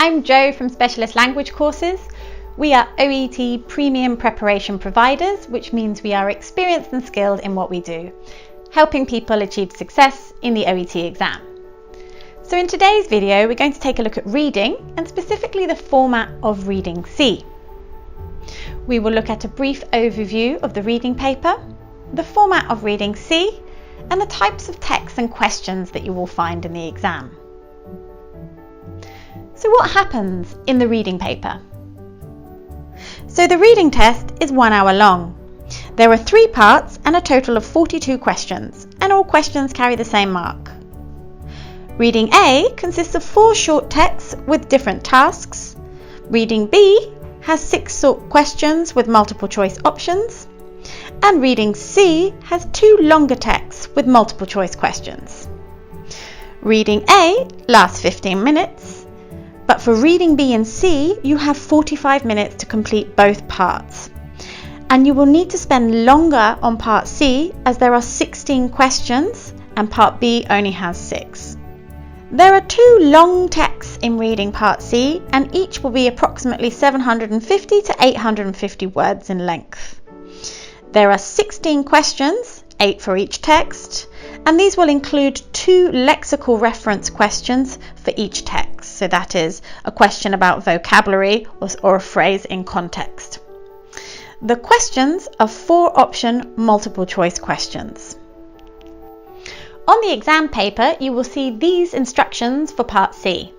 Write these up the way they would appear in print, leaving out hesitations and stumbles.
I'm Jo from Specialist Language Courses. We are OET Premium Preparation Providers, which means we are experienced and skilled in what we do, helping people achieve success in the OET exam. So in today's video, we're going to take a look at reading and specifically the format of Reading C. We will look at a brief overview of the reading paper, the format of Reading C, and the types of texts and questions that you will find in the exam. So what happens in the reading paper? So the reading test is 1 hour long. There are 3 parts and a total of 42 questions, and all questions carry the same mark. Reading A consists of 4 short texts with different tasks. Reading B has 6 short questions with multiple choice options. And Reading C has 2 longer texts with multiple choice questions. Reading A lasts 15 minutes, but for Reading B and C, you have 45 minutes to complete both parts. And you will need to spend longer on Part C as there are 16 questions and Part B only has 6. There are 2 long texts in Reading Part C and each will be approximately 750 to 850 words in length. There are 16 questions, 8 for each text, and these will include 2 lexical reference questions for each text. So that is a question about vocabulary or a phrase in context. The questions are 4 option multiple choice questions. On the exam paper, you will see these instructions for Part C.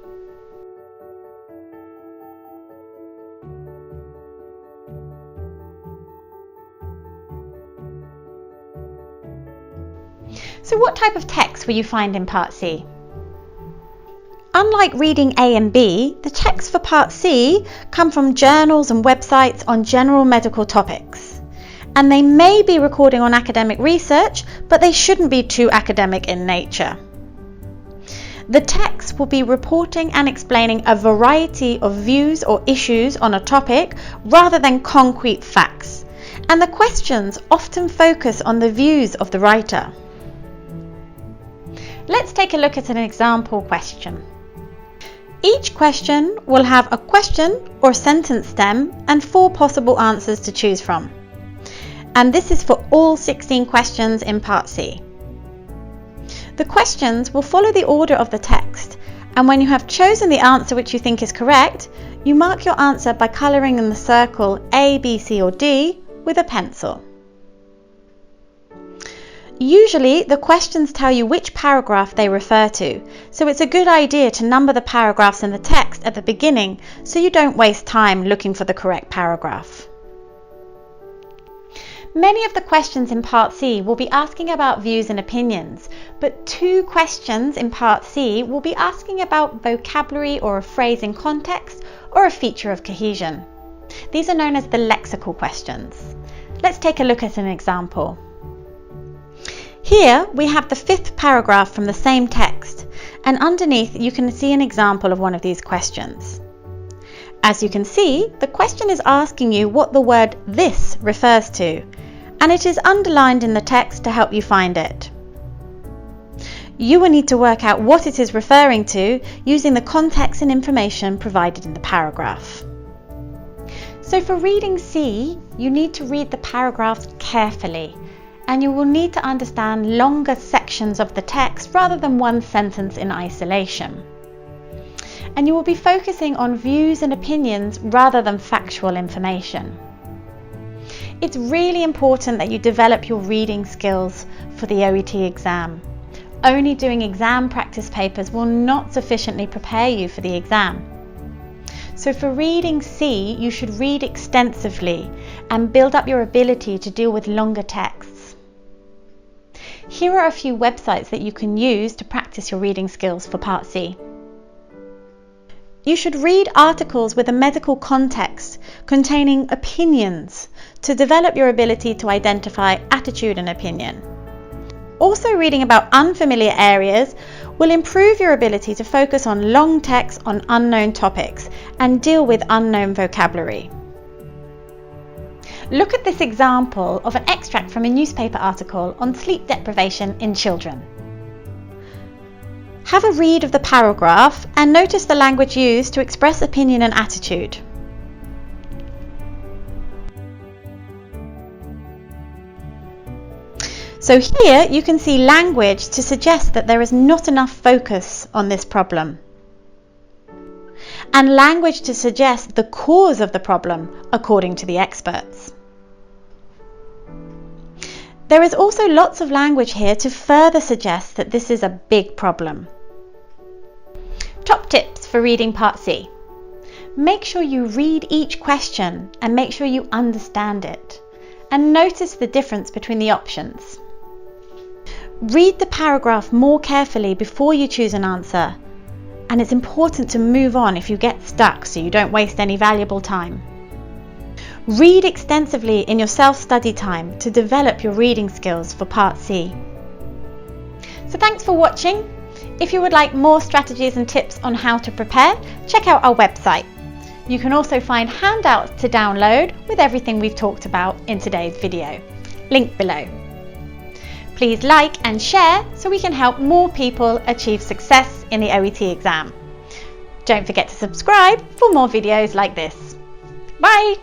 So what type of text will you find in Part C? Unlike Reading A and B, the texts for Part C come from journals and websites on general medical topics. And they may be recording on academic research, but they shouldn't be too academic in nature. The text will be reporting and explaining a variety of views or issues on a topic rather than concrete facts. And the questions often focus on the views of the writer. Let's take a look at an example question. Each question will have a question or sentence stem and 4 possible answers to choose from. And this is for all 16 questions in Part C. The questions will follow the order of the text, and when you have chosen the answer which you think is correct, you mark your answer by colouring in the circle A, B, C or D with a pencil. Usually the questions tell you which paragraph they refer to, so it's a good idea to number the paragraphs in the text at the beginning so you don't waste time looking for the correct paragraph. Many of the questions in Part C will be asking about views and opinions, but 2 questions in Part C will be asking about vocabulary or a phrase in context or a feature of cohesion. These are known as the lexical questions. Let's take a look at an example. Here we have the 5th paragraph from the same text, and underneath you can see an example of one of these questions. As you can see, the question is asking you what the word "this" refers to, and it is underlined in the text to help you find it. You will need to work out what it is referring to using the context and information provided in the paragraph. So for Reading C, you need to read the paragraphs carefully, and you will need to understand longer sections of the text rather than one sentence in isolation. And you will be focusing on views and opinions rather than factual information. It's really important that you develop your reading skills for the OET exam. Only doing exam practice papers will not sufficiently prepare you for the exam. So for Reading C, you should read extensively and build up your ability to deal with longer texts. Here are a few websites that you can use to practice your reading skills for Part C. You should read articles with a medical context containing opinions to develop your ability to identify attitude and opinion. Also, reading about unfamiliar areas will improve your ability to focus on long text on unknown topics and deal with unknown vocabulary. Look at this example of an extract from a newspaper article on sleep deprivation in children. Have a read of the paragraph and notice the language used to express opinion and attitude. So here you can see language to suggest that there is not enough focus on this problem, and language to suggest the cause of the problem according to the experts. There is also lots of language here to further suggest that this is a big problem. Top tips for reading Part C. Make sure you read each question and make sure you understand it, and notice the difference between the options. Read the paragraph more carefully before you choose an answer, and it's important to move on if you get stuck so you don't waste any valuable time. Read extensively in your self-study time to develop your reading skills for Part C. So thanks for watching. If you would like more strategies and tips on how to prepare, check out our website. You can also find handouts to download with everything we've talked about in today's video. Link below. Please like and share so we can help more people achieve success in the OET exam. Don't forget to subscribe for more videos like this. Bye!